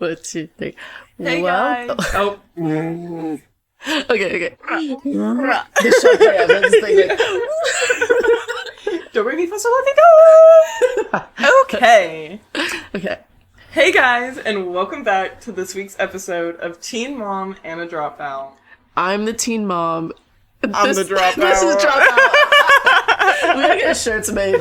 1, 2, 3. Hey guys. Oh. Okay. The Shark Evans thing. Do re mi fa sol la ti do. Okay. Okay. Hey guys, and welcome back to this week's episode of Teen Mom and a Dropout. I'm the teen mom. I'm the dropout. This is Dropout. We gotta get shirts made.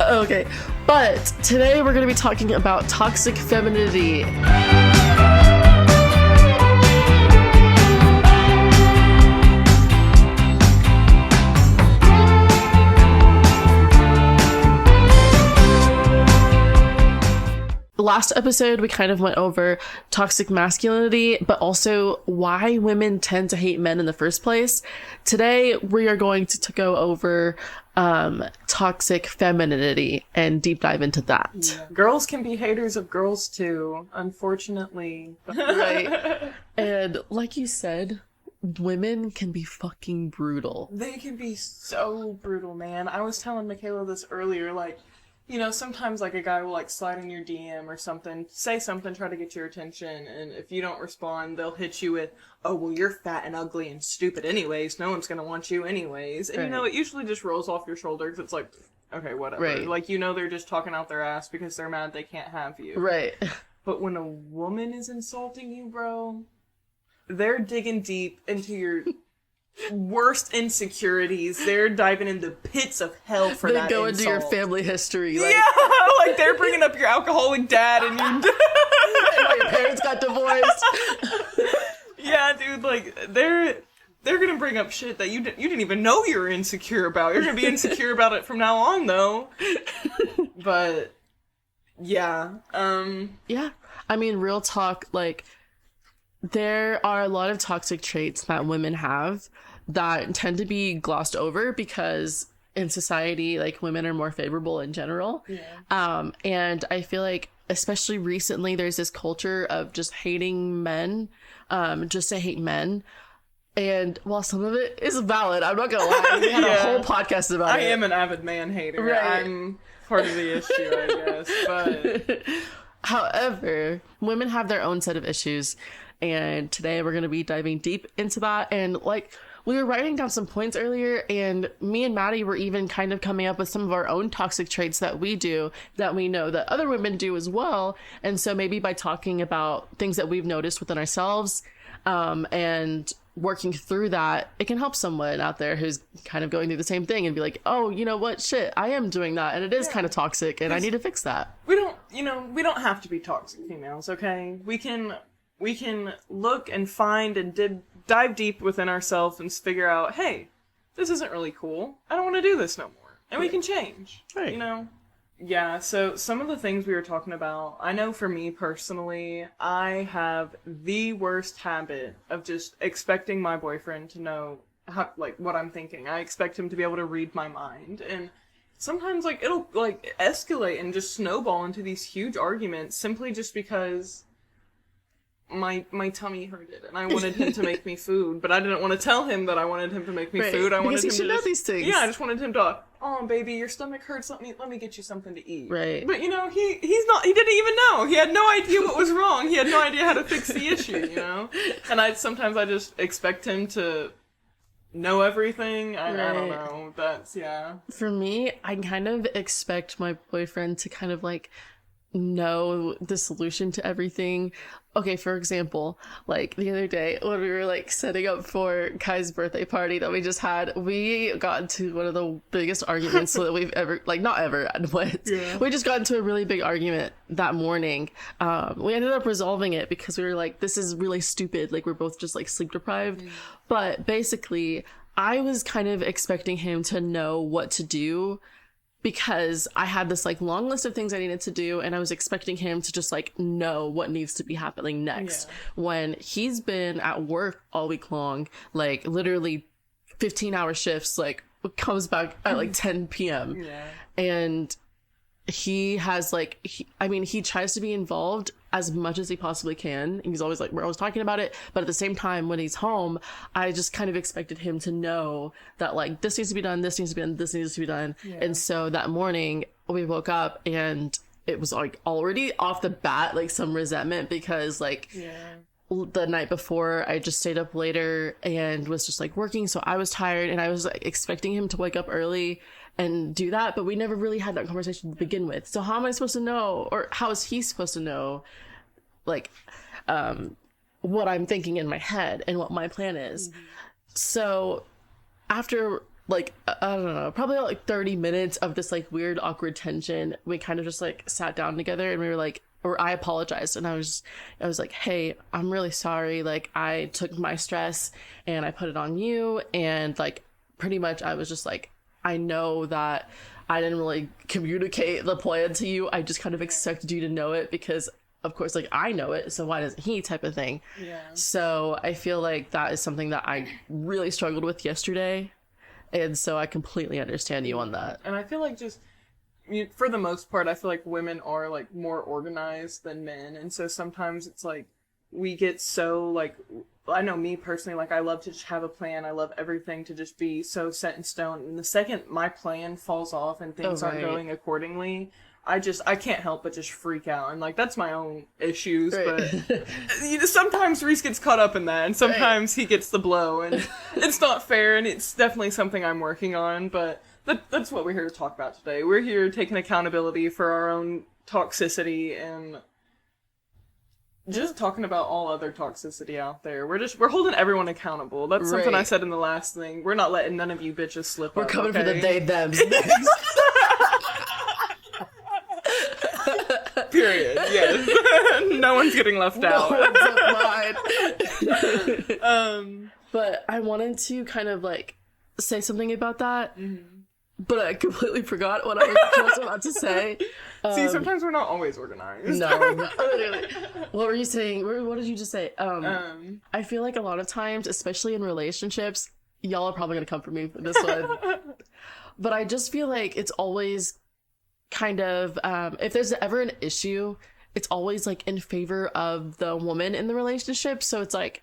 Okay. But today we're going to be talking about toxic femininity. Last episode, we kind of went over toxic masculinity, but also why women tend to hate men in the first place. Today, we are going to go over toxic femininity and deep dive into that. Yeah. Girls can be haters of girls too, unfortunately. Right. And like you said, women can be fucking brutal. They can be so brutal, man. I was telling Michaela this earlier, you know, sometimes, a guy will, slide in your DM or something, say something, try to get your attention, and if you don't respond, they'll hit you with, oh, well, you're fat and ugly and stupid anyways, no one's gonna want you anyways, and, right. You know, it usually just rolls off your shoulders, it's like, okay, whatever. Right. You know they're just talking out their ass because they're mad they can't have you. Right. But when a woman is insulting you, bro, they're digging deep into your worst insecurities. They're diving into pits of hell for that They go insult. into your family history. Yeah, they're bringing up your alcoholic dad and and why your parents got divorced. Yeah, dude, they're gonna bring up shit that you didn't even know you were insecure about. You're gonna be insecure about it from now on, though. But yeah, yeah. I mean, real talk, there are a lot of toxic traits that women have that tend to be glossed over because in society, women are more favorable in general. Yeah. And I feel like, especially recently, there's this culture of just hating men, just to hate men. And while some of it is valid, I'm not gonna lie, we had a whole podcast about it. I am an avid man hater. Right. I'm part of the issue, I guess. But however, women have their own set of issues. And today we're going to be diving deep into that. And we were writing down some points earlier, and me and Maddie were even kind of coming up with some of our own toxic traits that we do, that we know that other women do as well. And so maybe by talking about things that we've noticed within ourselves, and working through that, it can help someone out there who's kind of going through the same thing and be like, oh, you know what? Shit, I am doing that. And it is kind of toxic and I need to fix that. we don't have to be toxic females, okay? We can look and find and dive deep within ourselves and figure out, hey, this isn't really cool. I don't want to do this no more. And we can change, Right. you know? Yeah, so some of the things we were talking about, I know for me personally, I have the worst habit of just expecting my boyfriend to know how, what I'm thinking. I expect him to be able to read my mind. And sometimes, it'll, escalate and just snowball into these huge arguments simply just because my tummy hurted and I wanted him to make me food, but I didn't want to tell him that I wanted him to make me food. I wanted him to know these things. Yeah, I just wanted him to, oh baby, your stomach hurts, let me get you something to eat. Right. But he didn't even know. He had no idea what was wrong. He had no idea how to fix the issue, you know? And sometimes I just expect him to know everything. I don't know. That's, yeah. For me, I kind of expect my boyfriend to kind of know the solution to everything. Okay, for example, the other day when we were setting up for Kai's birthday party that we just had, we got into one of the biggest arguments that we've ever, not ever, but we just got into a really big argument that morning. We ended up resolving it because we were this is really stupid. We're both just sleep deprived. But basically, I was kind of expecting him to know what to do, because I had this long list of things I needed to do, and I was expecting him to just know what needs to be happening next. Yeah. When he's been at work all week long, literally 15-hour shifts, comes back at 10 p.m. Yeah. And he has he tries to be involved as much as he possibly can. He's always we're always talking about it, but at the same time when he's home, I just kind of expected him to know that this needs to be done, this needs to be done, this needs to be done. Yeah. And so that morning we woke up and it was like already off the bat like some resentment because like the night before I just stayed up later and was just like working, so I was tired and I was like expecting him to wake up early and do that, but we never really had that conversation to begin with. So how am I supposed to know, or how is he supposed to know like what I'm thinking in my head and what my plan is? So after like I don't know, probably like 30 minutes of this like weird awkward tension, we kind of just like sat down together and we were like, or I apologized and I was like, hey, I'm really sorry, like I took my stress and I put it on you, and like pretty much I was just like, I know that I didn't really communicate the plan to you, I just kind of expected you to know it because of course like I know it, so why doesn't he, type of thing. So I feel like that is something that I really struggled with yesterday, and so I completely understand you on that. And I feel like just, for the most part, I feel like women are, like, more organized than men. And so sometimes it's, like, we get so, like, I know me personally, like, I love to just have a plan. I love everything to just be so set in stone. And the second my plan falls off and things aren't going accordingly, I can't help but just freak out. And, like, that's my own issues. But sometimes Reese gets caught up in that. And sometimes he gets the blow. And it's not fair. And it's definitely something I'm working on. But that's what we're here to talk about today. We're here taking accountability for our own toxicity and just talking about all other toxicity out there. We're holding everyone accountable. That's something I said in the last thing. We're not letting none of you bitches slip up. We're coming for the they thems next. Period. Yes. No one's getting left out. But I wanted to kind of like say something about that. But I completely forgot what I was about to say. See, sometimes we're not always organized. No, literally. What were you saying? What did you just say? I feel like a lot of times, especially in relationships, y'all are probably gonna come for me for this one. But I just feel like it's always kind of, if there's ever an issue, it's always like in favor of the woman in the relationship. So it's like,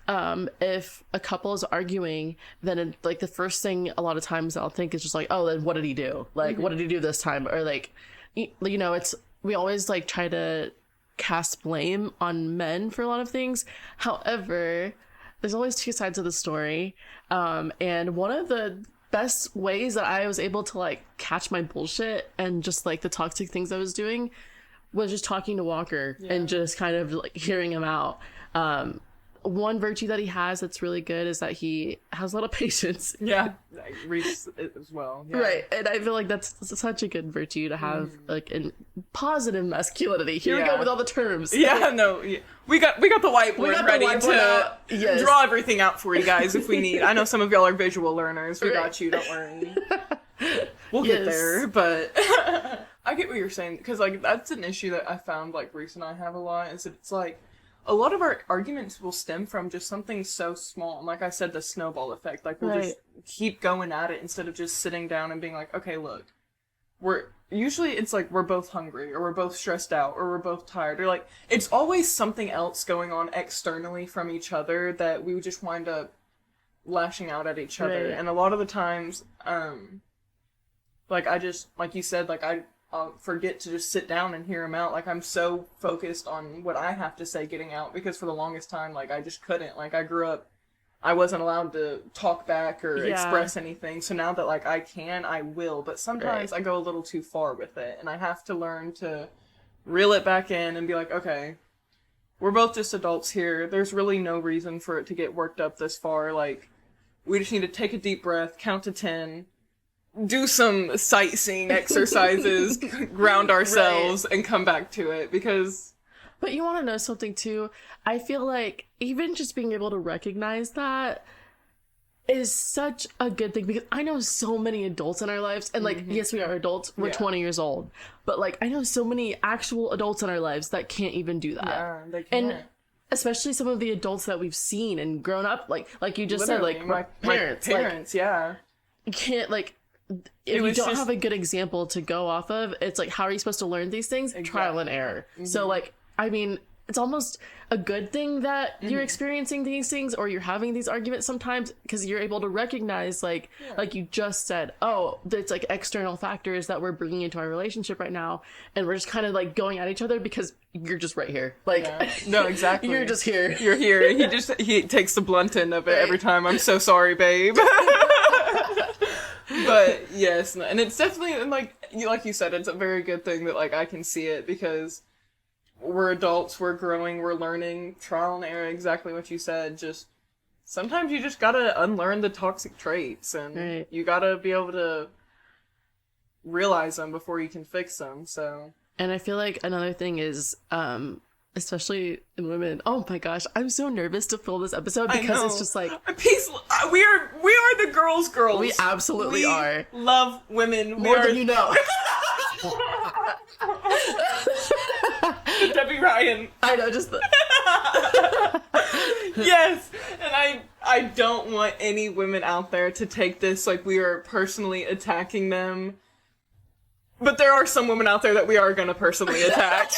if a couple is arguing, then like the first thing a lot of times I'll think is just like, oh, then what did he do? Like, what did he do this time? Or like, you know, we always like try to cast blame on men for a lot of things. However, there's always two sides of the story. And one of the best ways that I was able to like catch my bullshit and just like the toxic things I was doing was just talking to Walker and just kind of like hearing him out. One virtue that he has that's really good is that he has a lot of patience. Yeah, Reese as well. Yeah. Right, and I feel like that's such a good virtue to have, like, in positive masculinity. Here we go with all the terms. Yeah, no, we got the whiteboard ready to draw everything out for you guys if we need. I know some of y'all are visual learners. We got you, don't worry. We'll get there, but I get what you're saying, because, like, that's an issue that I found, like, Reese and I have a lot, is that it's, like, a lot of our arguments will stem from just something so small. And like I said, the snowball effect. Like, we'll just keep going at it instead of just sitting down and being like, okay, look, usually it's like we're both hungry, or we're both stressed out, or we're both tired, or like, it's always something else going on externally from each other that we would just wind up lashing out at each other. And a lot of the times, like, I just, like you said, like, I'll forget to just sit down and hear him out. Like, I'm so focused on what I have to say getting out, because for the longest time, like, I just couldn't. Like, I grew up, I wasn't allowed to talk back or express anything. So now that, like, I can, I will. But sometimes I go a little too far with it, and I have to learn to reel it back in and be like, okay, we're both just adults here. There's really no reason for it to get worked up this far. Like, we just need to take a deep breath, count to 10, do some sightseeing exercises, ground ourselves, and come back to it, because... But you want to know something, too? I feel like even just being able to recognize that is such a good thing, because I know so many adults in our lives, and, like, yes, we are adults, we're 20 years old, but, like, I know so many actual adults in our lives that can't even do that. Yeah, they can't. And especially some of the adults that we've seen and grown up, like you just said, like, my parents, like, you can't, like... If you don't have a good example to go off of, it's like, how are you supposed to learn these things? Exactly. Trial and error. So, like, I mean, it's almost a good thing that you're experiencing these things or you're having these arguments sometimes, because you're able to recognize, like you just said, oh, it's like external factors that we're bringing into our relationship right now, and we're just kind of like going at each other because you're just right here, like no, exactly, you're just here, you're here. He takes the blunt end of it every time. I'm so sorry, babe. But yes, and it's definitely, like you said, it's a very good thing that like I can see it, because we're adults, we're growing, we're learning, trial and error, exactly what you said. Just sometimes you just gotta unlearn the toxic traits, and you gotta be able to realize them before you can fix them. So, and I feel like another thing is, especially in women, oh my gosh, I'm so nervous to film this episode, because it's just like we are the girls. We absolutely are. Love women more than you know. Debbie Ryan. I know, just yes, and I don't want any women out there to take this like we are personally attacking them. But there are some women out there that we are gonna personally attack.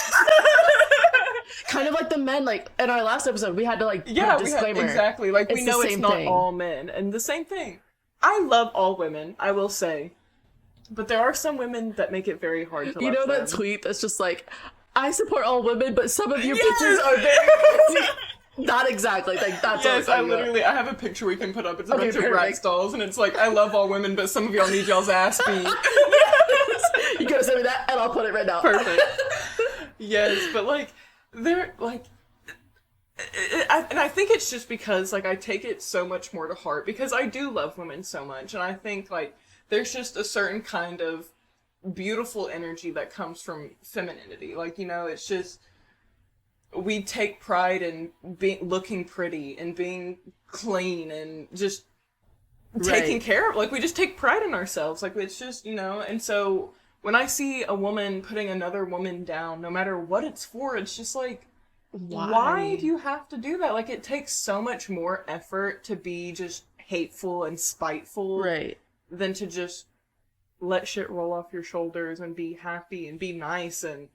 Kind of like the men, like in our last episode, we had to like put a disclaimer. Exactly. Like we know it's not all men, and the same thing. I love all women, I will say, but there are some women that make it very hard to. You know that tweet that's just like, I support all women, but some of your pictures are very. Not exactly. Like that's. Yes, I have a picture we can put up. It's a bunch of Bratz dolls, and it's like, I love all women, but some of y'all need y'all's ass beat. You gotta send me that, and I'll put it right now. Perfect. Yes, but like, they're like, and I think it's just because like I take it so much more to heart, because I do love women so much, and I think like there's just a certain kind of beautiful energy that comes from femininity. Like, you know, it's just, we take pride in looking pretty and being clean and just taking care of, like, we just take pride in ourselves. Like, it's just, you know, and so when I see a woman putting another woman down, no matter what it's for, it's just like, why do you have to do that? Like, it takes so much more effort to be just hateful and spiteful than to just let shit roll off your shoulders and be happy and be nice. And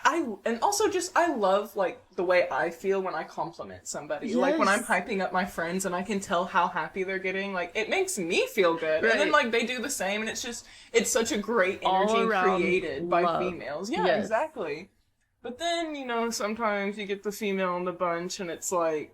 and also just, I love like the way I feel when I compliment somebody. Yes. Like when I'm hyping up my friends and I can tell how happy they're getting, like it makes me feel good. And then like they do the same, and it's just, it's such a great energy created by females. Yeah, exactly. But then, you know, sometimes you get the female in the bunch and it's like,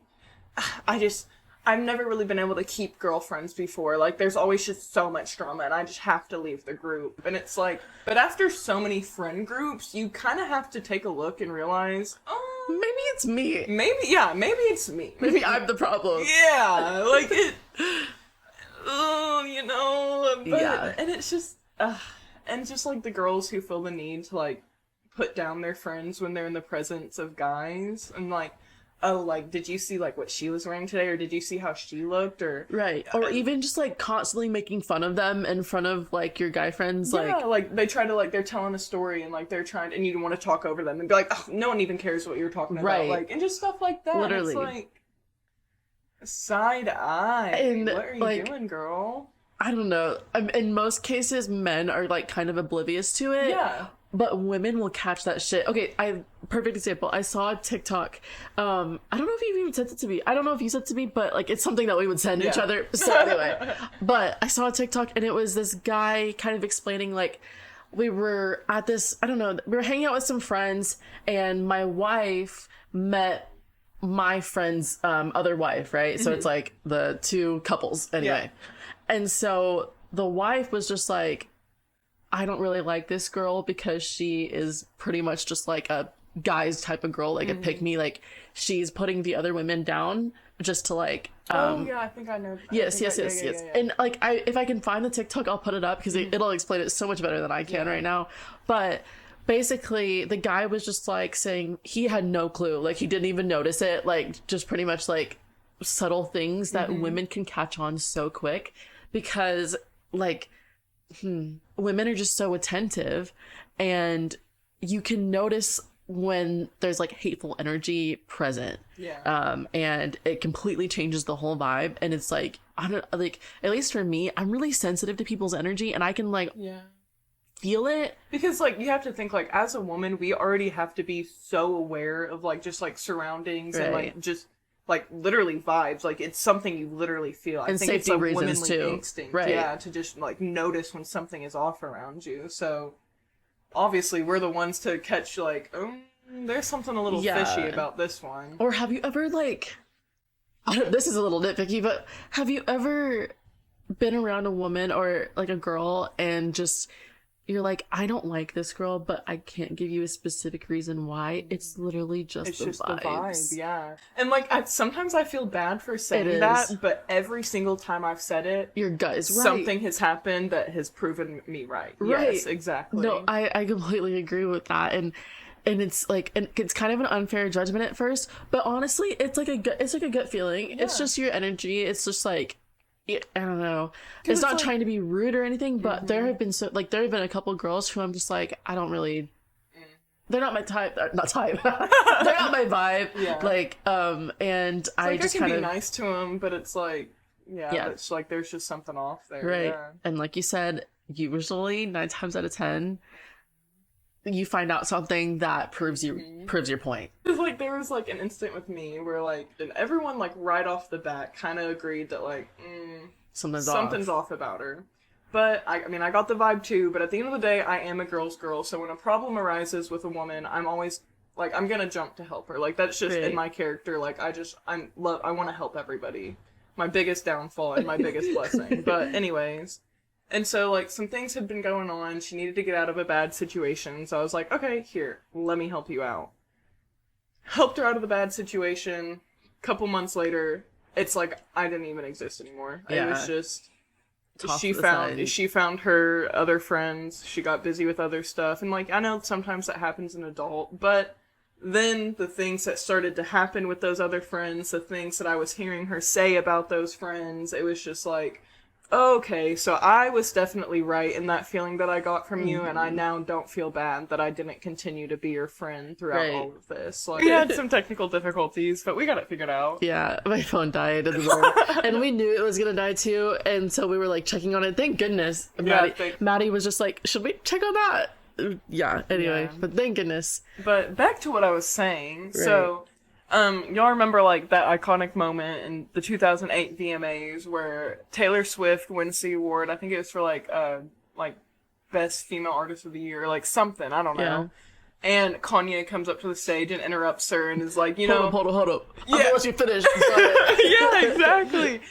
I've never really been able to keep girlfriends before. Like, there's always just so much drama, and I just have to leave the group. And it's like, but after so many friend groups, you kind of have to take a look and realize, oh, maybe it's me. Maybe it's me. Maybe I'm the problem. Yeah, like it, you know, but, and it's just, and just like the girls who feel the need to like put down their friends when they're in the presence of guys, and like, oh, like, did you see, like, what she was wearing today? Or did you see how she looked? Or or even just, like, constantly making fun of them in front of, like, your guy friends. Yeah, like, they try to, like, they're telling a story and, like, they're trying, and you want to talk over them and be like, oh, no one even cares what you're talking about. Like, and just stuff like that. Literally. It's like, side eye. And, what are you doing, girl? I don't know. In most cases, men are, like, kind of oblivious to it. Yeah. But women will catch that shit. Okay, perfect example. I saw a TikTok. I don't know if you even sent it to me. I don't know if you sent it to me, but like it's something that we would send each other. So anyway, but I saw a TikTok and it was this guy kind of explaining like, we were at this, I don't know, we were hanging out with some friends and my wife met my friend's other wife, right? Mm-hmm. So it's like the two couples anyway. Yeah. And so the wife was just like, I don't really like this girl because she is pretty much just like a guy's type of girl, like a pick-me. Like she's putting the other women down just to like oh yeah, I think I know. Yes. And like if I can find the TikTok, I'll put it up because it'll explain it so much better than I can right now. But basically the guy was just like saying he had no clue, like he didn't even notice it, like just pretty much like subtle things that women can catch on so quick because like women are just so attentive, and you can notice when there's like hateful energy present. And it completely changes the whole vibe. And it's like, I don't like, at least for me, I'm really sensitive to people's energy, and I can like feel it. Because, like, you have to think, like, as a woman, we already have to be so aware of, like, just, like, surroundings and, like, just, like, literally vibes. Like, it's something you literally feel. I And think it's a safety reasons, womanly too. instinct, Right. yeah, to just, like, notice when something is off around you. So, obviously, we're the ones to catch, like, there's something a little fishy about this one. Or have you ever, like, this is a little nitpicky, but have you ever been around a woman or, like, a girl and just, you're like, I don't like this girl, but I can't give you a specific reason why. It's literally just the vibes. Yeah. And, like, sometimes I feel bad for saying that, but every single time I've said it, your gut is right. Something has happened that has proven me right. Right. Yes, exactly. No, I completely agree with that. And it's like, and it's kind of an unfair judgment at first, but honestly, it's like a gut feeling. Yeah. It's just your energy. It's just like, I don't know. It's not like, trying to be rude or anything, but there have been there have been a couple girls who I'm just like, I don't really. They're not my type. Not type. They're not my vibe. Yeah. Like, and it's I just I can kind be of nice to them, but it's like, it's like there's just something off there. Right. Yeah. And like you said, usually 9 times out of 10, you find out something that proves your point. It's like there was like an instant with me where like and everyone like right off the bat kind of agreed that like something's off about her. But I mean I got the vibe too. But at the end of the day, I am a girl's girl. So when a problem arises with a woman, I'm always like I'm gonna jump to help her. Like that's just in my character. Like I want to help everybody. My biggest downfall and my biggest blessing. But anyways. And so, like, some things had been going on. She needed to get out of a bad situation. So I was like, okay, here, let me help you out. Helped her out of the bad situation. Couple months later, it's like I didn't even exist anymore. Yeah. It was just she found her other friends. She got busy with other stuff. And, like, I know sometimes that happens in adult, but then the things that started to happen with those other friends, the things that I was hearing her say about those friends, it was just like, okay, so I was definitely right in that feeling that I got from you, and I now don't feel bad that I didn't continue to be your friend throughout all of this. Like, we had some technical difficulties, but we got it figured out. Yeah, my phone died at the moment, and we knew it was gonna die too, and so we were like checking on it. Thank goodness. Maddie was just like, should we check on that? Yeah, anyway, but thank goodness. But back to what I was saying, so... y'all remember, like, that iconic moment in the 2008 VMAs where Taylor Swift wins the award. I think it was for, like, Best Female Artist of the Year, like, something. I don't know. Yeah. And Kanye comes up to the stage and interrupts her and is like, Hold up. Yeah. I'm gonna let you finish. Yeah, exactly.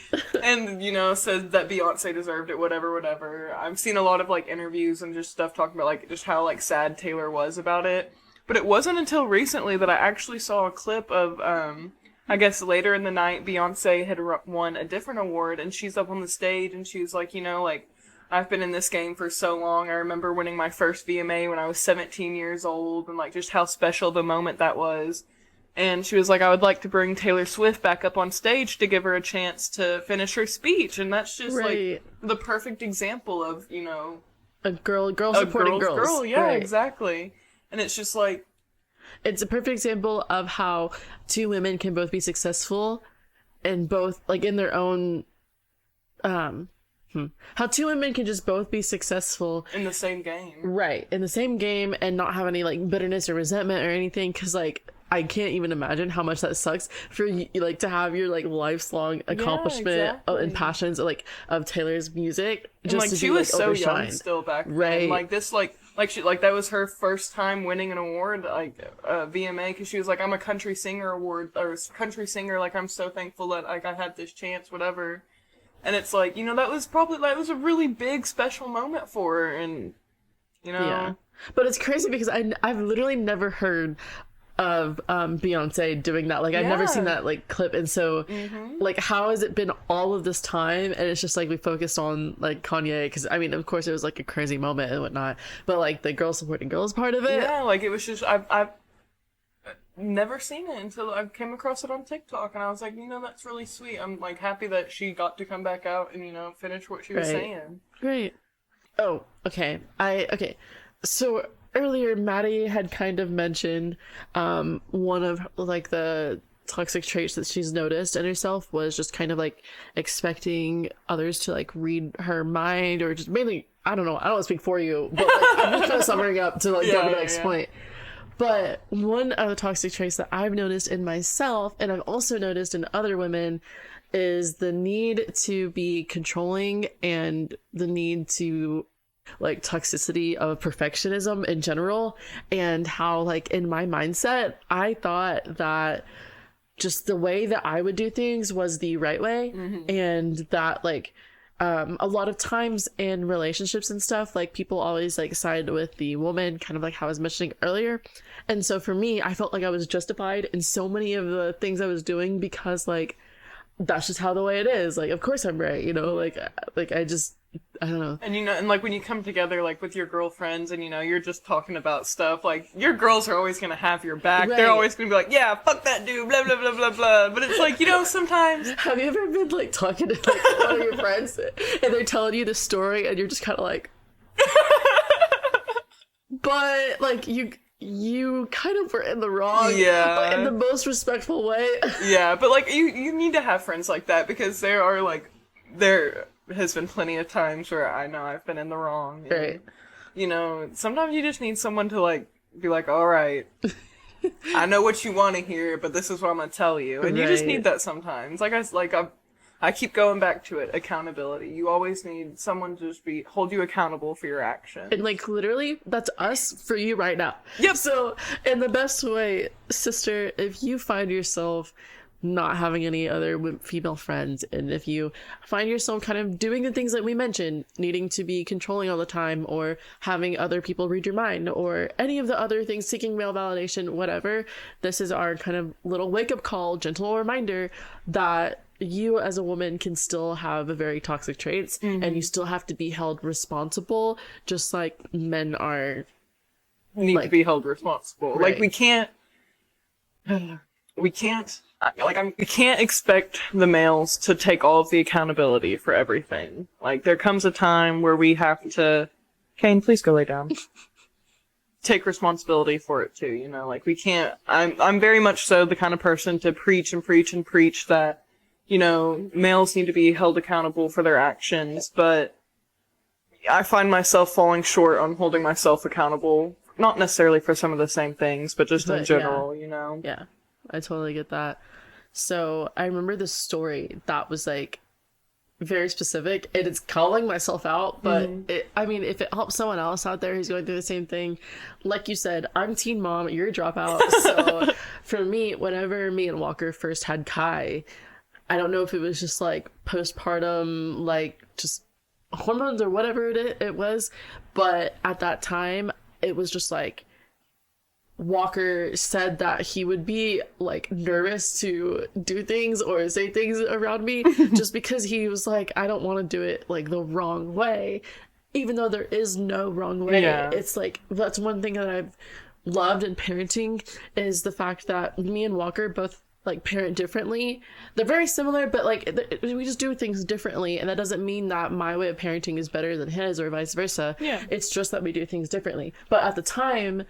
And, says that Beyonce deserved it, whatever. I've seen a lot of, like, interviews and just stuff talking about, like, just how, like, sad Taylor was about it. But it wasn't until recently that I actually saw a clip of, I guess later in the night, Beyonce had won a different award, and she's up on the stage, and she was like, I've been in this game for so long. I remember winning my first VMA when I was 17 years old, and, like, just how special the moment that was. And she was like, I would like to bring Taylor Swift back up on stage to give her a chance to finish her speech. And that's just, like, the perfect example of, a girl supporting girls. Girl, yeah, exactly. And it's just like... It's a perfect example of how two women can both be successful and both, like, in their own... How two women can just both be successful... in the same game. Right. In the same game and not have any, like, bitterness or resentment or anything. Because, like, I can't even imagine how much that sucks for you, like, to have your, like, lifelong accomplishment and passions, like, of Taylor's music. Just and, like, she was so young still back then. Right. Like, this, like that was her first time winning an award, like VMA, because she was like, I'm a country singer country singer. Like, I'm so thankful that like I had this chance, whatever. And it's like, that was a really big special moment for her, and yeah. But it's crazy because I've literally never heard of Beyonce doing that. Like, I've never seen that, like, clip. And so, like, how has it been all of this time? And it's just, like, we focused on, like, Kanye. Because, I mean, of course, it was, like, a crazy moment and whatnot. But, like, the girl supporting girls part of it. Yeah, like, it was just... I've never seen it until I came across it on TikTok. And I was like, that's really sweet. I'm, like, happy that she got to come back out and, finish what she was saying. Great. Oh, okay. Okay. So... earlier, Maddie had kind of mentioned one of, like, the toxic traits that she's noticed in herself was just kind of, like, expecting others to, like, read her mind, or just mainly I don't know, I don't want to speak for you, but like, I'm just kind of summing up to like go to the next point. But one of the toxic traits that I've noticed in myself, and I've also noticed in other women, is the need to be controlling and the need to like toxicity of perfectionism in general, and how like in my mindset I thought that just the way that I would do things was the right way. And that like a lot of times in relationships and stuff, like people always like side with the woman, kind of like how I was mentioning earlier. And so for me, I felt like I was justified in so many of the things I was doing because like that's just how the way it is. Like, of course I'm right, you know, like I don't know. And, you know, and, like, when you come together, like, with your girlfriends and, you know, you're just talking about stuff, like, your girls are always gonna have your back. Right. They're always gonna be like, yeah, fuck that dude, blah, blah, blah, blah, blah. But it's like, you know, sometimes... Have you ever been, like, talking to, like, one of your friends, and they're telling you the story, and you're just kind of like... But, like, you kind of were in the wrong, but in the most respectful way. Yeah, but, like, you need to have friends like that, because there are, like, there has been plenty of times where I know I've been in the wrong. And, right. You know, sometimes you just need someone to, like, be like, all right, I know what you want to hear, but this is what I'm going to tell you. And you just need that sometimes. I keep going back to it. Accountability. You always need someone to just hold you accountable for your actions. And like literally, that's us for you right now. Yep. So in the best way, sister, if you find yourself not having any other female friends, and if you find yourself kind of doing the things that we mentioned, needing to be controlling all the time, or having other people read your mind, or any of the other things, seeking male validation, whatever, this is our kind of little wake-up call, gentle reminder that you as a woman can still have very toxic traits, and you still have to be held responsible, just like men are need to be held responsible. Right. Like we can't we can't expect the males to take all of the accountability for everything. Like there comes a time where we have to, Kane, please go lay down. Take responsibility for it too, you know, like we can't, I'm very much so the kind of person to preach and preach and preach that, you know, males need to be held accountable for their actions, but I find myself falling short on holding myself accountable, not necessarily for some of the same things, but just in general, you know? Yeah, I totally get that. So I remember this story that was like very specific, and it's calling myself out, but I mean, if it helps someone else out there who's going through the same thing, like you said, I'm teen mom, you're a dropout. So for me, whenever me and Walker first had Kai, I don't know if it was just like postpartum, like just hormones or whatever it was, but at that time it was just like Walker said that he would be like nervous to do things or say things around me just because he was like, I don't want to do it like the wrong way, even though there is no wrong way. It's like, that's one thing that I've loved in parenting, is the fact that me and Walker both like parent differently. They're very similar, but like we just do things differently, and that doesn't mean that my way of parenting is better than his or vice versa. It's just that we do things differently. But at the time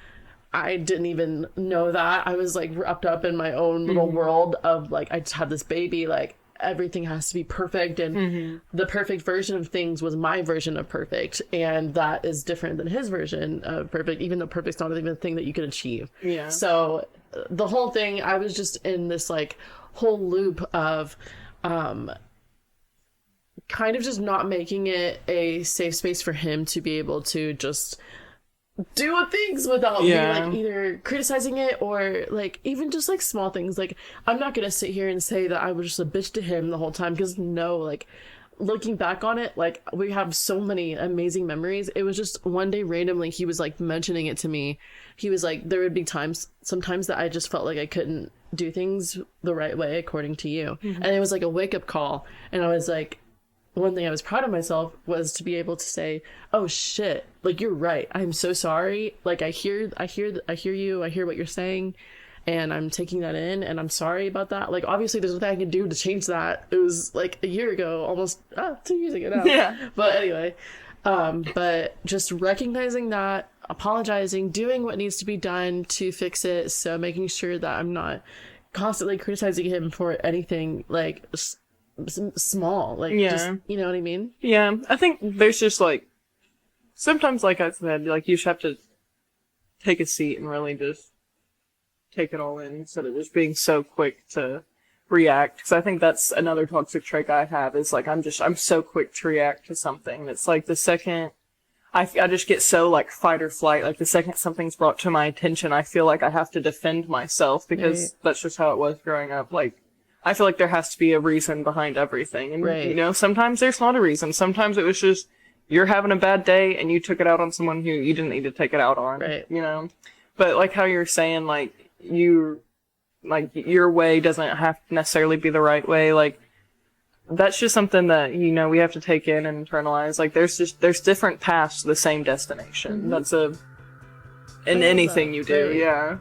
I didn't even know that. I was like wrapped up in my own little world of like, I just had this baby, like everything has to be perfect, and the perfect version of things was my version of perfect, and that is different than his version of perfect, even though perfect's not even a thing that you can achieve. So the whole thing, I was just in this like whole loop of kind of just not making it a safe space for him to be able to just do things without me like either criticizing it or like even just like small things. Like I'm not gonna sit here and say that I was just a bitch to him the whole time, because no, like looking back on it, like we have so many amazing memories. It was just one day randomly he was like mentioning it to me. He was like, there would be sometimes that I just felt like I couldn't do things the right way according to you, and it was like a wake-up call. And I was like, one thing I was proud of myself was to be able to say, oh shit, like you're right, I'm so sorry, like I hear you, I hear what you're saying, and I'm taking that in, and I'm sorry about that. Like obviously there's nothing I can do to change that. It was like a year ago, almost 2 years ago now. But anyway, but just recognizing that, apologizing, doing what needs to be done to fix it, so making sure that I'm not constantly criticizing him for anything like small, like just, you know what I mean? I think there's just like sometimes, like I said, like you just have to take a seat and really just take it all in instead of just being so quick to react. Because I think that's another toxic trait I have is like I'm so quick to react to something. It's like the second I just get so like fight or flight. Like the second something's brought to my attention, I feel like I have to defend myself because that's just how it was growing up. Like I feel like there has to be a reason behind everything. And you know, sometimes there's not a reason. Sometimes it was just you're having a bad day and you took it out on someone who you didn't need to take it out on. You know? But like how you're saying, like your way doesn't have to necessarily be the right way. Like that's just something that, you know, we have to take in and internalize. Like there's different paths to the same destination. That's in anything you do.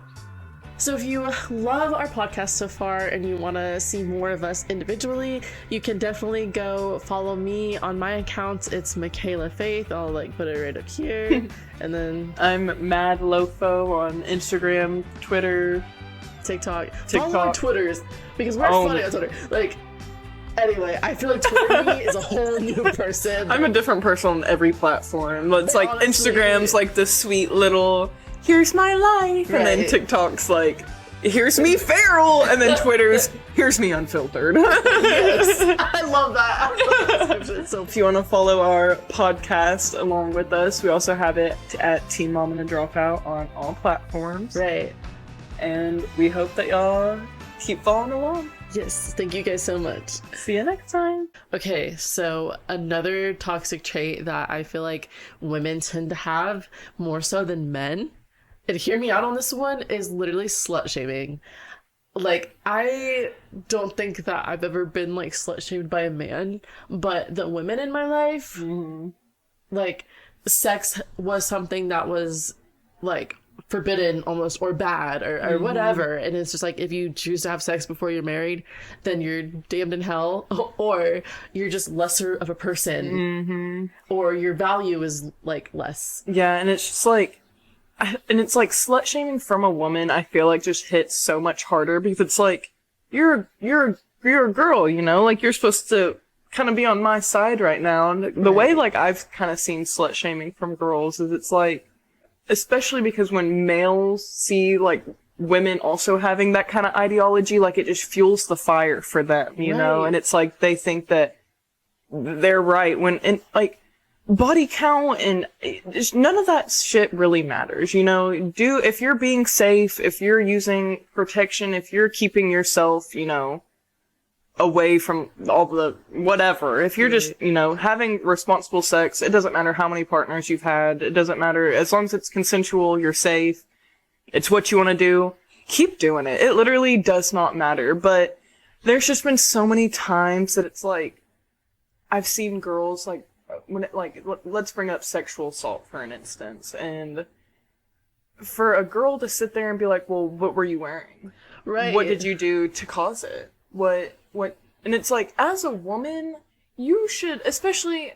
So if you love our podcast so far and you want to see more of us individually, you can definitely go follow me on my accounts. It's Michaela Faith. I'll like put it right up here. And then I'm Mad Lofo on Instagram, Twitter, TikTok. Follow our Twitters because we're funny on Twitter. Like, anyway, I feel like Twitter to me is a whole new person. I'm a different person on every platform. It's like honestly, Instagram's like the sweet little here's my life, and then TikTok's like here's me feral, and then Twitter's here's me unfiltered. Yes, I love that. So if you want to follow our podcast along with us, we also have it at Teen Mom and a Dropout on all platforms. And we hope that y'all keep following along. Yes, thank you guys so much. See you next time. Okay, so another toxic trait that I feel like women tend to have more so than men, and hear me out on this one, is literally slut shaming. Like, I don't think that I've ever been like slut shamed by a man, but the women in my life, like, sex was something that was like forbidden almost, or bad, or whatever, and it's just like if you choose to have sex before you're married, then you're damned in hell, or you're just lesser of a person, or your value is like less. And it's just like, and it's like slut shaming from a woman, I feel like just hits so much harder because it's like you're a girl, you know, like you're supposed to kind of be on my side right now. And the way like I've kind of seen slut shaming from girls is it's like, especially because when males see like women also having that kind of ideology, like it just fuels the fire for them, you know? And it's like they think that they're right when, and like body count and just none of that shit really matters, you know? If you're being safe, if you're using protection, if you're keeping yourself, you know, away from all the whatever, if you're just, you know, having responsible sex, it doesn't matter how many partners you've had, it doesn't matter, as long as it's consensual, you're safe, it's what you want to do, keep doing it. It literally does not matter. But there's just been so many times that it's like I've seen girls like when it, like let's bring up sexual assault for an instance, and for a girl to sit there and be like, well, what were you wearing? What did you do to cause it? What, and it's like, as a woman, you should, especially,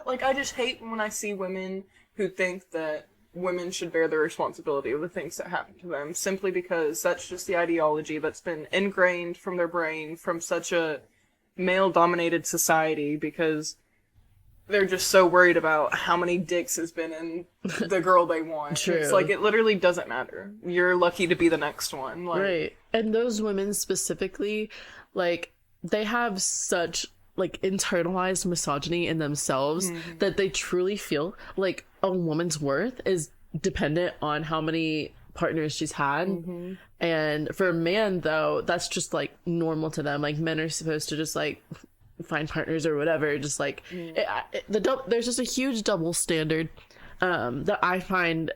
like, I just hate when I see women who think that women should bear the responsibility of the things that happen to them, simply because that's just the ideology that's been ingrained from their brain from such a male-dominated society, because they're just so worried about how many dicks has been in the girl they want. It's like, it literally doesn't matter. You're lucky to be the next one. Like, And those women specifically, like, they have such, like, internalized misogyny in themselves that they truly feel like a woman's worth is dependent on how many partners she's had. And for a man, though, that's just, like, normal to them. Like, men are supposed to just, like, find partners or whatever, just like there's just a huge double standard that I find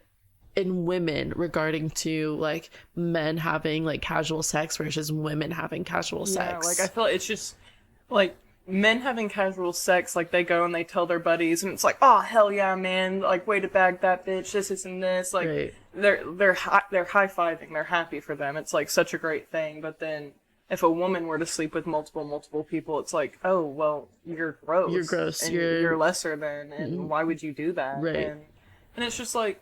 in women regarding to like men having like casual sex versus women having casual sex. Like I feel like it's just like men having casual sex, like they go and they tell their buddies and it's like, oh hell yeah man, like way to bag that bitch, this and this, like they're high-fiving, they're happy for them, it's like such a great thing. But then if a woman were to sleep with multiple people, it's like, oh, well, you're gross. You're gross. And you're lesser than, and why would you do that? And it's just like,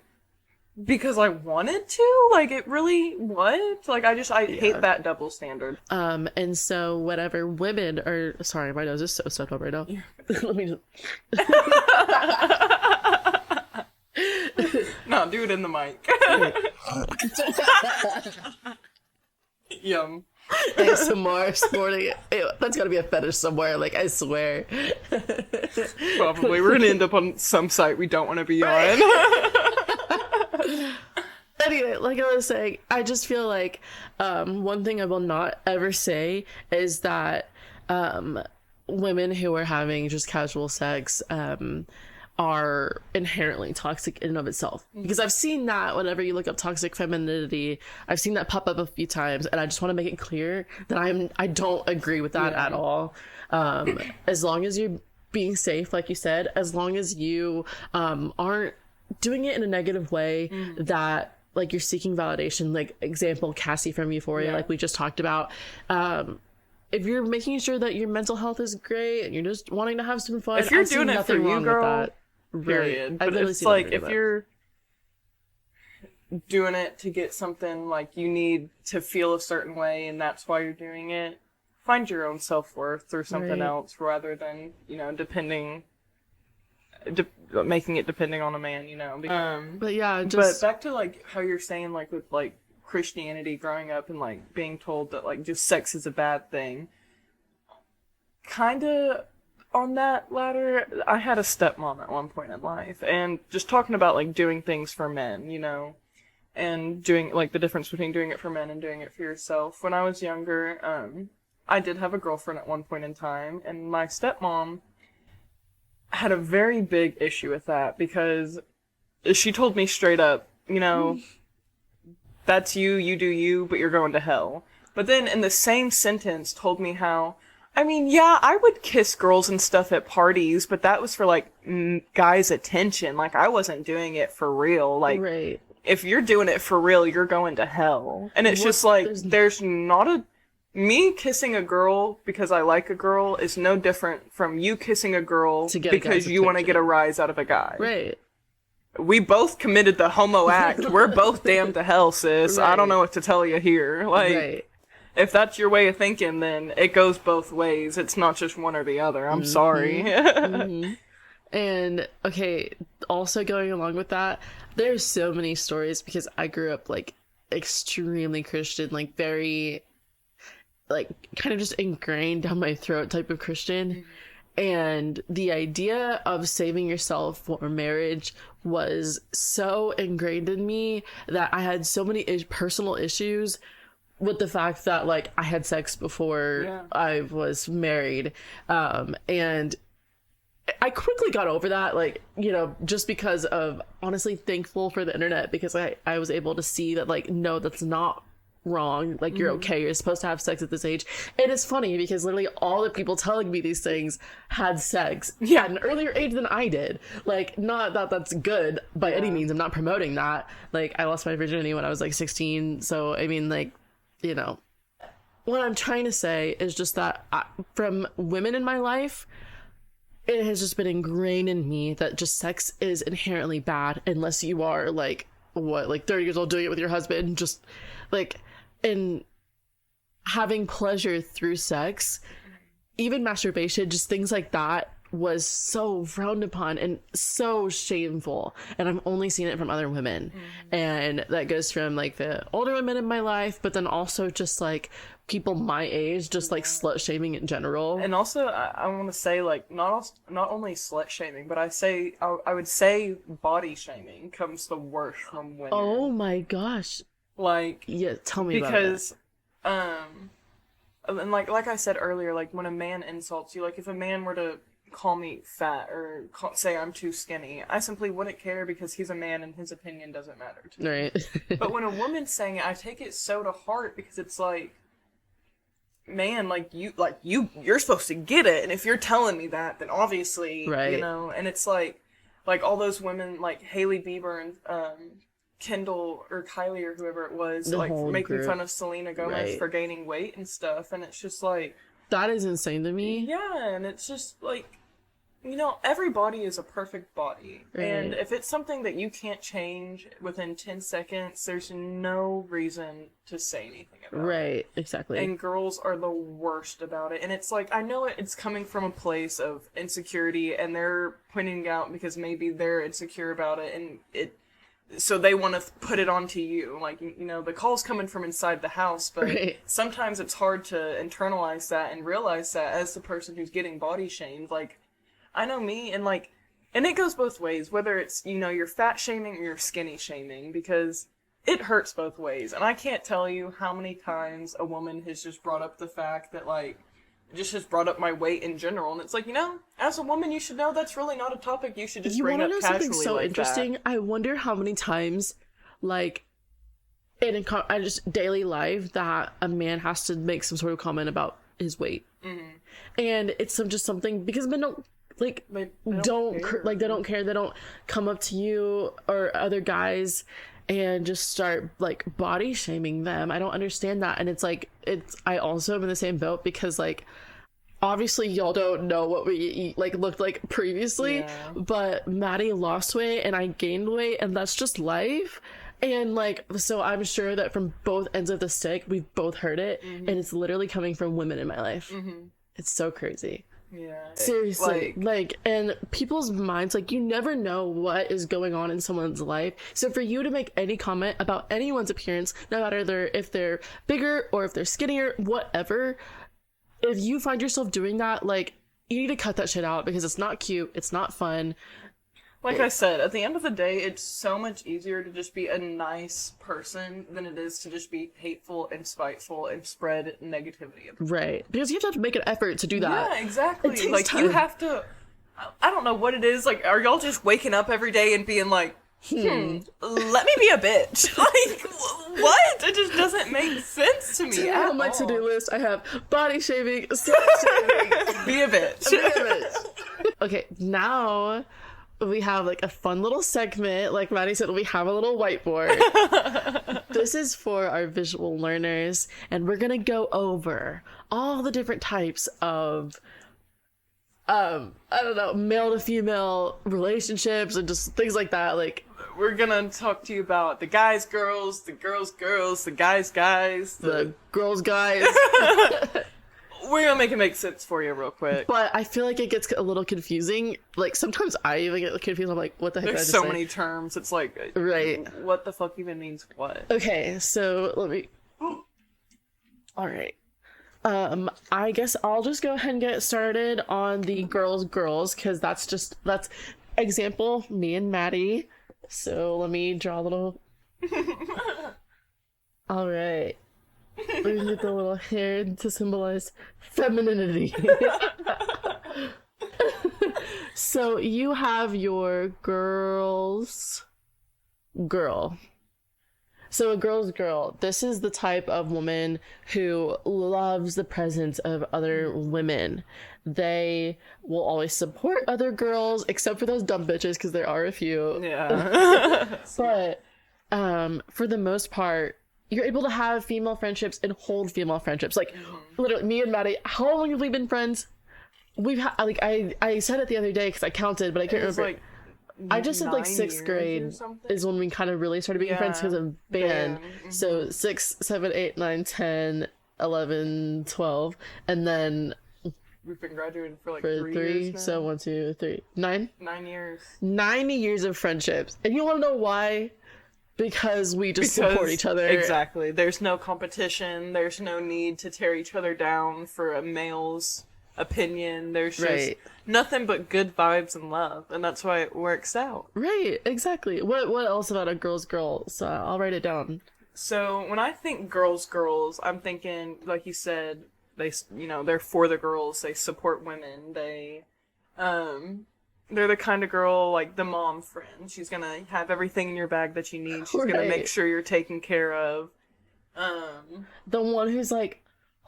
because I wanted to? Like, it really, what? Like, I hate that double standard. And so whatever women are, sorry, my nose is so stuffed up right now. Let me just... No, do it in the mic. Yum. ASMR sporting. Ew, that's gotta be a fetish somewhere, like, I swear. Probably. We're gonna end up on some site we don't want to be on. Anyway, like I was saying, I just feel like one thing I will not ever say is that women who are having just casual sex are inherently toxic in and of itself. Because I've seen that whenever you look up toxic femininity, I've seen that pop up a few times, and I just want to make it clear that I don't agree with that at all. As long as you're being safe, like you said, as long as you aren't doing it in a negative way that, like, you're seeking validation, like example Cassie from Euphoria, like we just talked about. If you're making sure that your mental health is great and you're just wanting to have some fun, if you're doing it for you, girl, period. But it's like, if you're doing it to get something, like, you need to feel a certain way and that's why you're doing it, find your own self-worth through something else rather than, you know, making it depending on a man, you know. But yeah, but back to, like, how you're saying, like, with, like, Christianity, growing up and, like, being told that, like, just sex is a bad thing. Kinda on that ladder, I had a stepmom at one point in life, and just talking about, like, doing things for men, you know, and doing, like, the difference between doing it for men and doing it for yourself. When I was younger, I did have a girlfriend at one point in time, and my stepmom had a very big issue with that, because she told me straight up, you know, that's you, you do you, but you're going to hell. But then in the same sentence told me how, I mean, yeah, I would kiss girls and stuff at parties, but that was for, like, guys' attention. Like, I wasn't doing it for real. Like, if you're doing it for real, you're going to hell. And it's just like, there's not a... Me kissing a girl because I like a girl is no different from you kissing a girl because you want to get a rise out of a guy. Right. We both committed the homo act. We're both damned to hell, sis. I don't know what to tell you here. Like, if that's your way of thinking, then it goes both ways. It's not just one or the other. I'm sorry. And, okay, also going along with that, there's so many stories, because I grew up, like, extremely Christian, like, very, like, kind of just ingrained down my throat type of Christian. And the idea of saving yourself for marriage was so ingrained in me that I had so many personal issues with the fact that, like, I had sex before I was married. And I quickly got over that, like, you know, just because of, honestly, thankful for the internet, because I was able to see that, like, no, that's not wrong. Like, you're okay. You're supposed to have sex at this age. And it's funny because literally all the people telling me these things had sex at an earlier age than I did. Like, not that that's good by any means. I'm not promoting that. Like, I lost my virginity when I was, like, 16. So, I mean, like, you know, what I'm trying to say is just that from women in my life, it has just been ingrained in me that just sex is inherently bad unless you are, like, what, like 30 years old doing it with your husband, just, like, and having pleasure through sex, even masturbation, just things like that, was so frowned upon and so shameful. And I'm only seeing it from other women. And that goes from, like, the older women in my life, but then also just, like, people my age, just, like, slut shaming in general. And also, I want to say, like, not only slut shaming, but I would say body shaming comes the worst from women. Oh my gosh. Like, yeah, tell me about it. Because, and like I said earlier, like, when a man insults you, like, if a man were to call me fat or say I'm too skinny, I simply wouldn't care, because he's a man and his opinion doesn't matter to me. Right. But when a woman's saying it, I take it so to heart, because it's like, man, you're supposed to get it, and if you're telling me that, then obviously, you know. And it's like all those women, like Hailey Bieber and Kendall or Kylie or whoever it was, like, making fun of Selena Gomez for gaining weight and stuff, and it's just like, that is insane to me. Yeah, and it's just like, you know, every body is a perfect body. And if it's something that you can't change within 10 seconds, there's no reason to say anything about it. Right, exactly. And girls are the worst about it. And it's like, I know it's coming from a place of insecurity, and they're pointing it out because maybe they're insecure about it, and so they want to put it onto you. Like, you know, the call's coming from inside the house, but Right. sometimes it's hard to internalize that and realize that as the person who's getting body shamed. Like, I know me, and like, and it goes both ways, whether it's, you know, you're fat shaming or you're skinny shaming, because it hurts both ways. And I can't tell you how many times a woman has just brought up the fact that, like, just has brought up my weight in general, and it's like, you know, as a woman, you should know that's really not a topic you should just bring up know casually. something so like interesting? that. I wonder how many times, like, I just daily life, that a man has to make some sort of comment about his weight, and it's just something, because men don't, like, They don't care. like, they don't care. They don't come up to you or other guys and just start like body shaming them. I don't understand that. And it's like, I also am in the same boat, because like, obviously y'all don't know what we like looked like previously, Yeah. but Maddie lost weight and I gained weight, and that's just life. And like, so I'm sure that from both ends of the stick, we've both heard it, and it's literally coming from women in my life. It's so crazy. Yeah. Seriously, like, and people's minds, like, you never know what is going on in someone's life. So for you to make any comment about anyone's appearance, no matter if they're bigger or if they're skinnier, whatever, if you find yourself doing that, like, you need to cut that shit out, because it's not cute, it's not fun. Like I said, at the end of the day, it's so much easier to just be a nice person than it is to just be hateful and spiteful and spread negativity. Right, because you have to make an effort to do that. Yeah, exactly. It takes Like, time. you have to... I don't know what it is. Like, are y'all just waking up every day and being like, let me be a bitch? Like, what? It just doesn't make sense to me Today at on my all. to-do list, I have body shaming, slut shaming, Be a bitch. Okay, now we have like a fun little segment. Like Maddie said, we have a little whiteboard. This is for our visual learners, and we're gonna go over all the different types of I don't know, male to female relationships and just things like that. Like, We're gonna talk to you about the guys, girls, the girls, girls, the guys, guys, the girls, guys. We're gonna make it make sense for you real quick. But I feel like it gets a little confusing. Like, sometimes I even get confused. I'm like, what the heck did I There's just so say? many terms. It's like, Right. what the fuck even means what? Okay, so let me... All right. I guess I'll just go ahead and get started on the girls, because that's example, me and Maddie. So let me draw a little... All right. We're gonna get the little hair to symbolize femininity. So you have your girl. So a girl's girl, this is the type of woman who loves the presence of other women. They will always support other girls, except for those dumb bitches, because there are a few. Yeah. But for the most part, you're able to have female friendships and hold female friendships. Like, literally, me and Maddie, how long have we been friends? We've had, like, I said it the other day because I counted, but I can't It was remember. like I just said like 9 sixth years grade or something? is when we kind of really started being friends because of band. So 6, 7, 8, 9, 10, 11, 12, and then We've been graduating for like for 3 3, years now. so 1, 2, 3, 9. 9 years. 9 years of friendships. And you want to know why? Because we just support each other. Exactly. There's no competition. There's no need to tear each other down for a male's opinion. There's just Right. nothing but good vibes and love, and that's why it works out. Right, exactly. What else about a girl's girl? So I'll write it down. So when I think girls, I'm thinking, like you said, they're for the girls. They support women. They're the kind of girl, like the mom friend. She's gonna have everything in your bag that you need. She's gonna Right. make sure you're taken care of. The one who's like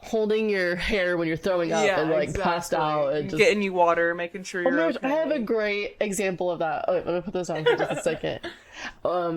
holding your hair when you're throwing up and like passed out and just... getting you water, making sure you're okay. I have a great example of that. Oh, wait, let me put this on for just a second.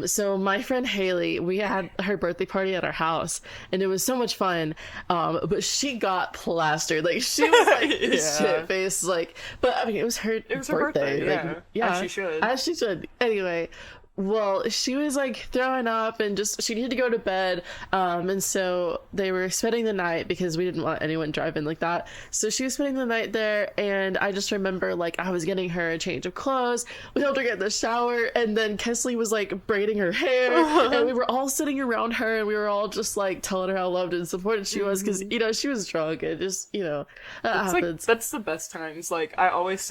So my friend Haley, we had her birthday party at our house, and it was so much fun. But she got plastered. Like, she was like Yeah. shit faced. Like, but I mean, it was her It was her birthday, Like, yeah. As she should. As she should. Anyway, Well, she was like throwing up and just she needed to go to bed. And so they were spending the night because we didn't want anyone driving like that. So she was spending the night there, and I just remember like I was getting her a change of clothes. We helped her get in the shower, and then Kesley was like braiding her hair, and we were all sitting around her, and we were all just like telling her how loved and supported she was, because she was drunk, and just that happens. Like, that's the best times. Like I always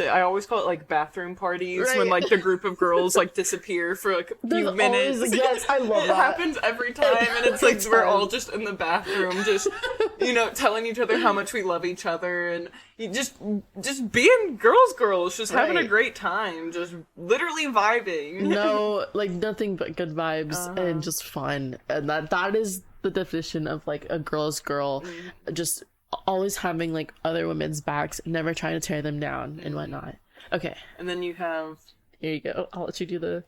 call it like bathroom parties, Right. when like the group of girls like disappear for like a few minutes. Always, yes, I love it that. happens every time, and it's like we're all just in the bathroom, just telling each other how much we love each other, and you just being girls, just having a Right. great time, just literally vibing. No, like nothing but good vibes and just fun, and that is the definition of like a girl's girl. Just always having like other women's backs, never trying to tear them down and whatnot. Okay, And then you have here you go. I'll let you do the.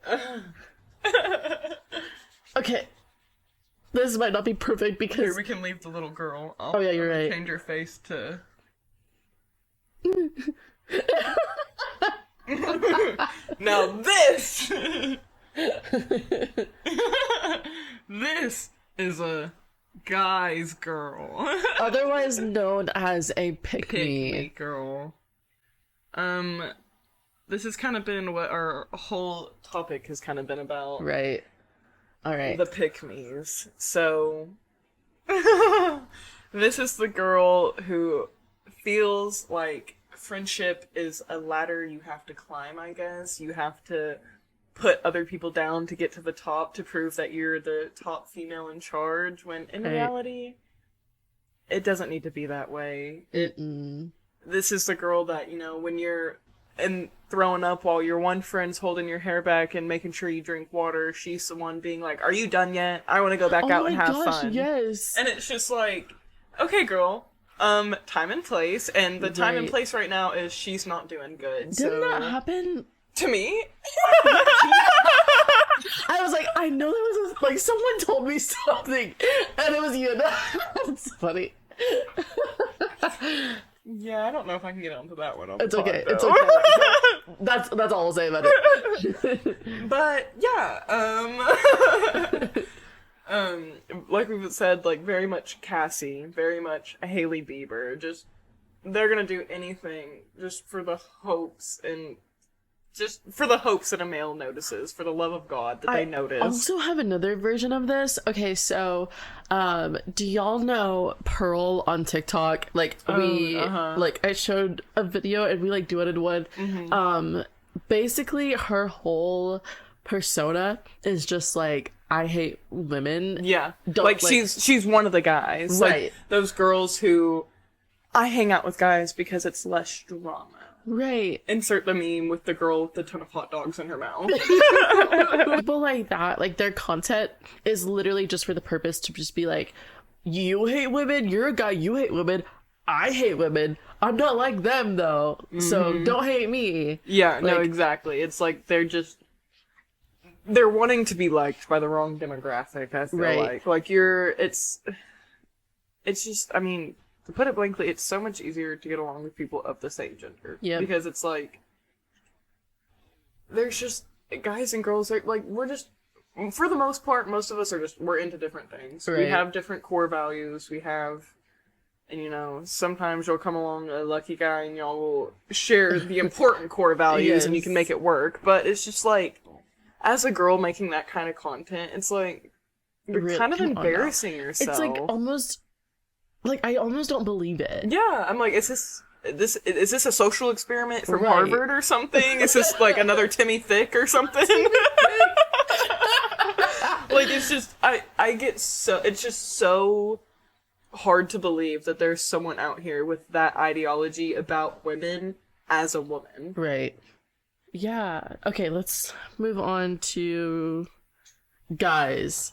Okay, this might not be perfect here. because We can leave the little girl. Oh, yeah, you're right. Change your face to. Now this this is a guy's girl. otherwise known as a pick Pick me. me girl. This has kind of been what our whole topic has kind of been about. Right. All right. The pick-me's. So, this is the girl who feels like friendship is a ladder you have to climb, I guess. You have to put other people down to get to the top to prove that you're the top female in charge, when in Right. reality, it doesn't need to be that way. Mm-mm. This is the girl that, when you're throwing up while your one friend's holding your hair back and making sure you drink water, she's the one being like, "Are you done yet? I want to go back Oh out my and have gosh, fun." yes. And it's just like, okay, girl, time and place, and the time and Right. place right now is she's not doing good. Didn't so that happen? to me, I was like, I know there was like someone told me something, and it was you. That's funny. yeah, I don't know if I can get onto that one. It's okay. It's though. okay. That's all I'll say about it. But yeah, like we've said, like very much Cassie, very much Hailey Bieber. Just they're gonna do anything just for the hopes that a male notices, for the love of God that they notice. I also have another version of this. Okay, so do y'all know Pearl on TikTok? Like like I showed a video and we like duetted one. Basically her whole persona is just like, I hate women. Yeah, Don't, like she's one of the guys, Right. Like those girls who I hang out with guys because it's less drama. Right. Insert the meme with the girl with a ton of hot dogs in her mouth. People like that, like their content is literally just for the purpose to just be like, you hate women, you're a guy, you hate women, I hate women. I'm not like them though, so don't hate me. Yeah, no, Like- exactly. It's like they're wanting to be liked by the wrong demographic, I feel Right. like. Like it's just, I mean, to put it blankly, it's so much easier to get along with people of the same gender. Yep. Because it's like, there's just, guys and girls are, like, we're just, for the most part, most of us are just, we're into different things. We Right. have different core values, and sometimes you'll come along a lucky guy and y'all will share the important core values and you can make it work. But it's just like, as a girl making that kind of content, it's like, you're Really, kind of come on now. embarrassing yourself. It's like almost, like I almost don't believe it. Yeah, I'm like, is this a social experiment from Right. Harvard or something? Is this like another Timmy Thick or something? Like, it's just, it's just so hard to believe that there's someone out here with that ideology about women as a woman. Right. Yeah. Okay, let's move on to guys.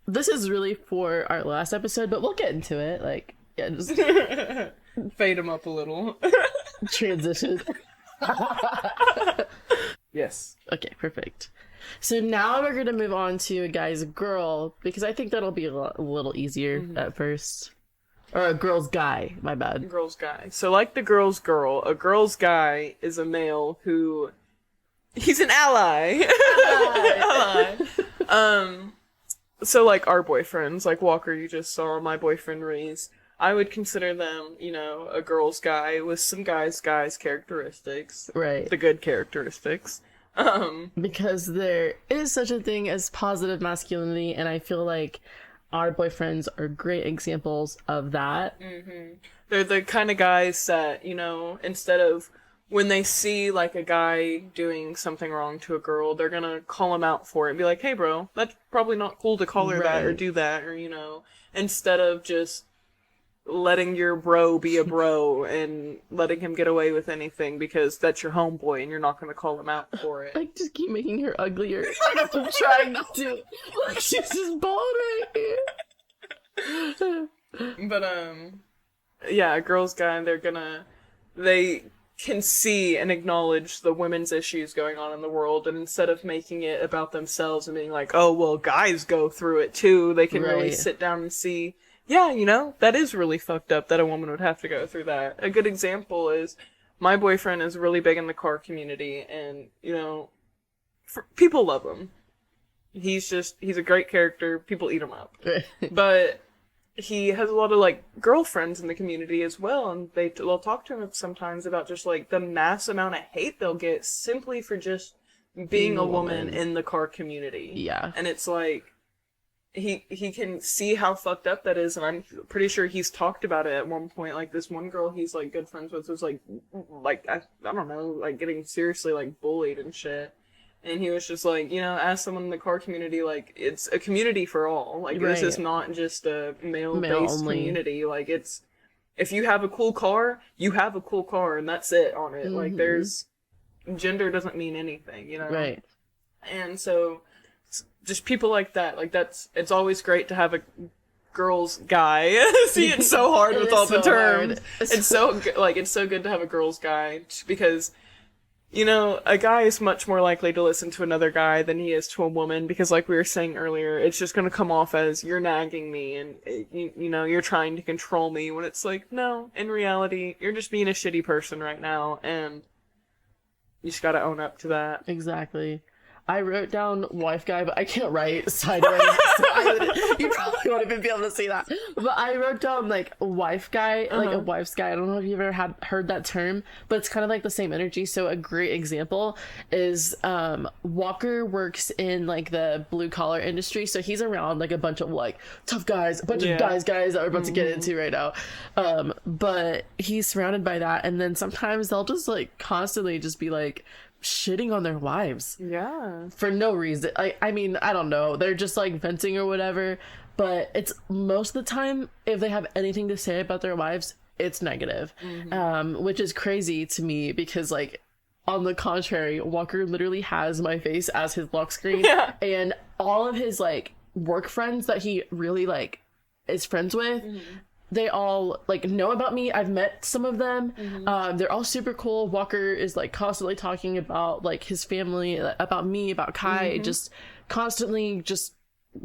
This is really for our last episode, but we'll get into it. Like, yeah, just Fade them up a little. transition. Yes. Okay, perfect. So now we're going to move on to a guy's girl, because I think that'll be a little easier at first. Or a girl's guy, my bad. Girl's guy. So like the girl's girl, a girl's guy is a male who He's an ally. Ally. So, like, our boyfriends, like Walker, you just saw, my boyfriend Reese, I would consider them, you know, a girl's guy with some guys' characteristics. Right. The good characteristics. Because there is such a thing as positive masculinity, and I feel like our boyfriends are great examples of that. Mm-hmm. They're the kind of guys that, you know, instead of when they see, like, a guy doing something wrong to a girl, they're gonna call him out for it and be like, hey, bro, that's probably not cool to call her that or do that, or, you know, instead of just letting your bro be a bro and letting him get away with anything because that's your homeboy and you're not gonna call him out for it. Like, just keep making her uglier. I'm trying not to. Like, she's just bald right here. But, yeah, a girl's guy, they can see and acknowledge the women's issues going on in the world, and instead of making it about themselves and being like, oh, well, guys go through it too, they can really sit down and see, yeah, you know, that is really fucked up that a woman would have to go through that. A good example is, my boyfriend is really big in the car community, and, you know, people love him. He's a great character, people eat him up. But he has a lot of, like, girlfriends in the community as well, and they'll talk to him sometimes about just, like, the mass amount of hate they'll get simply for just being a woman in the car community. Yeah. And it's like, he can see how fucked up that is, and I'm pretty sure he's talked about it at one point. Like, this one girl he's, like, good friends with was, like I don't know, like, getting seriously, like, bullied and shit. And he was just like, you know, as someone in the car community, like, it's a community for all. Like, this is not just a male-based community. Like, it's, if you have a cool car, you have a cool car, and that's it on it. Mm-hmm. Like, gender doesn't mean anything, you know? Right. And so, just people like that, it's always great to have a girl's guy. See, it's so hard with all the terms. It's so good to have a girl's guy, because, you know, a guy is much more likely to listen to another guy than he is to a woman, because, like we were saying earlier, it's just going to come off as, you're nagging me, and, you know, you're trying to control me, when it's like, no, in reality, you're just being a shitty person right now, and you just gotta own up to that. Exactly. I wrote down wife guy, but I can't write sideways, so you probably won't even be able to see that. But I wrote down, like, wife guy, like a wife's guy. I don't know if you've ever heard that term, but it's kind of like the same energy. So a great example is Walker works in, like, the blue collar industry, so he's around, like, a bunch of, like, tough guys, a bunch of guys that we're about to get into right now. But he's surrounded by that, and then sometimes they'll just, like, constantly just be like shitting on their wives. Yeah. For no reason. I mean, I don't know. They're just, like, venting or whatever. But it's most of the time, if they have anything to say about their wives, it's negative. Mm-hmm. Which is crazy to me because, like, on the contrary, Walker literally has my face as his lock screen. Yeah. And all of his, like, work friends that he really, like, is friends with, they all, like, know about me. I've met some of them. They're all super cool. Walker is, like, constantly talking about, like, his family, about me, about Kai, just constantly just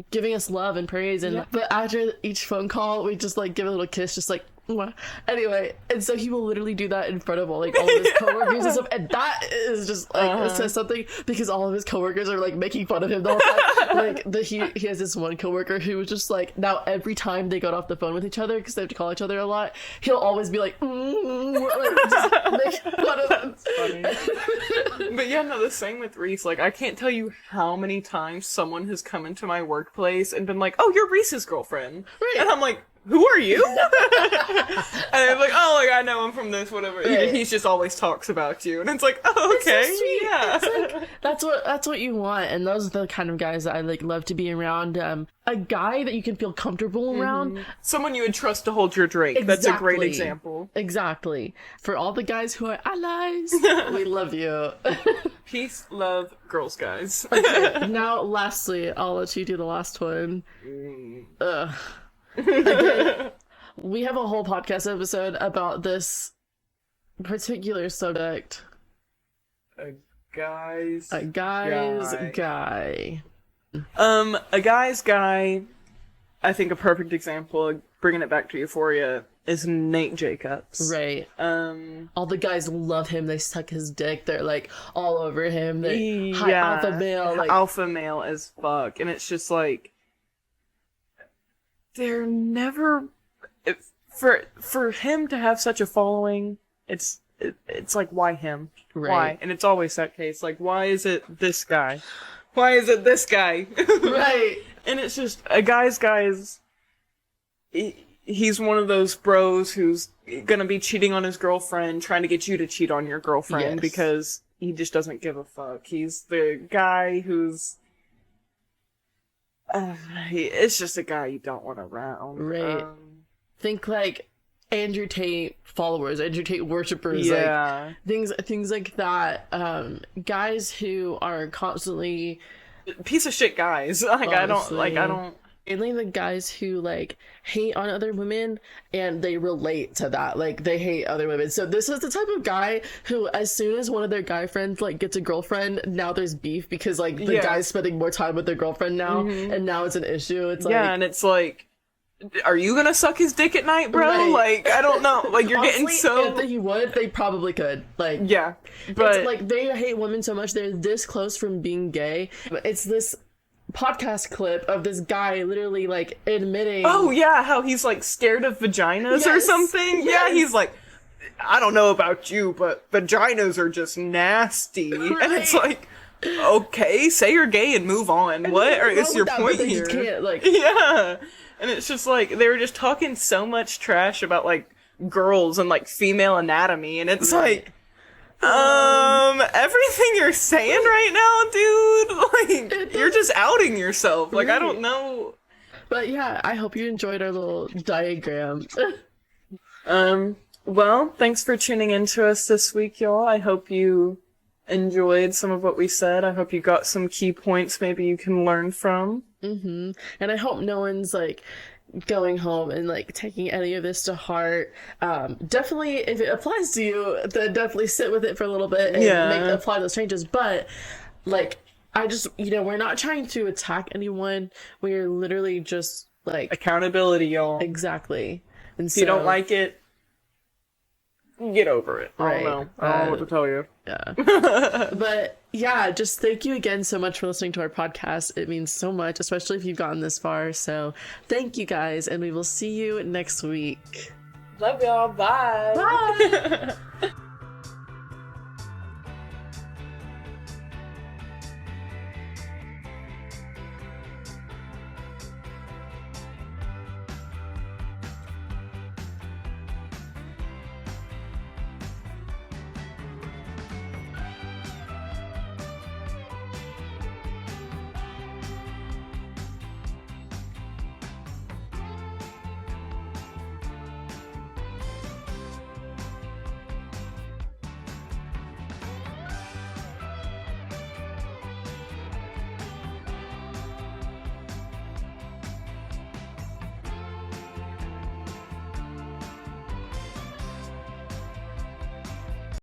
giving us love and praise. And but after each phone call, we just, like, give a little kiss, just like, mwah. Anyway, and so he will literally do that in front of all, like, all of his coworkers and stuff, and that is just, like, it says something, because all of his coworkers are, like, making fun of him the whole time. Like, he has this one coworker who was just, like, now every time they got off the phone with each other, because they have to call each other a lot, he'll always be like, like, just make fun of them. Funny. But yeah, no, the same with Reese. Like, I can't tell you how many times someone has come into my workplace and been like, oh, you're Reese's girlfriend. Right. And I'm like, who are you? And they're like, oh, like, I know him from this, whatever. Right. He just always talks about you. And it's like, oh, okay. It's so sweet. Yeah. It's like, that's what you want. And those are the kind of guys that I, like, love to be around. A guy that you can feel comfortable around. Someone you would trust to hold your drink. Exactly. That's a great example. Exactly. For all the guys who are allies, we love you. Peace, love, girls, guys. Okay, now, lastly, I'll let you do the last one. Okay. We have a whole podcast episode about this particular subject. A guy's guy. A guy's guy, I think a perfect example, bringing it back to Euphoria, is Nate Jacobs. Right. All the guys love him. They suck his dick. They're like all over him. They're high alpha male. Like alpha male as fuck. And it's just like, they're never, for him to have such a following, it's like, why him? Right. Why? And it's always that case. Like, why is it this guy? Why is it this guy? Right. And it's just, a guy's he's one of those bros who's gonna be cheating on his girlfriend, trying to get you to cheat on your girlfriend because he just doesn't give a fuck. He's the guy who's, it's just a guy you don't want around. Right. Think like Andrew Tate followers, Andrew Tate worshippers, like things like that. Guys who are constantly piece of shit guys. Like honestly. I don't mainly the guys who like hate on other women and they relate to that. Like they hate other women. So this is the type of guy who, as soon as one of their guy friends like gets a girlfriend, now there's beef because like the guy's spending more time with their girlfriend now, and now it's an issue. It's like, and it's like, are you gonna suck his dick at night, bro? Right. Like, I don't know. Like, you're honestly, getting so... if he would, they probably could. Like, yeah, but... It's like, they hate women so much, they're this close from being gay. It's this podcast clip of this guy literally, like, admitting... Oh, yeah, how he's, like, scared of vaginas or something? Yes. Yeah, he's like, I don't know about you, but vaginas are just nasty. Right. And it's like... Okay, say you're gay and move on. And what is your point here? Just can't, like... Yeah. And it's just like, they were just talking so much trash about, like, girls and, like, female anatomy, and it's like, everything you're saying right now, dude, like, you're just outing yourself. Like, I don't know. But yeah, I hope you enjoyed our little diagram. Well, thanks for tuning in to us this week, y'all. I hope you enjoyed some of what we said. I hope you got some key points maybe you can learn from. And I hope no one's like going home and like taking any of this to heart. Definitely, if it applies to you, then definitely sit with it for a little bit and apply those changes. But like, I just, we're not trying to attack anyone. We're literally just like accountability, y'all. Exactly. And if you don't like it, get over it. Right. I don't know what to tell you. Yeah. But yeah, just thank you again so much for listening to our podcast. It means so much, especially if you've gotten this far. So thank you guys, and we will see you next week. Love y'all. Bye. Bye.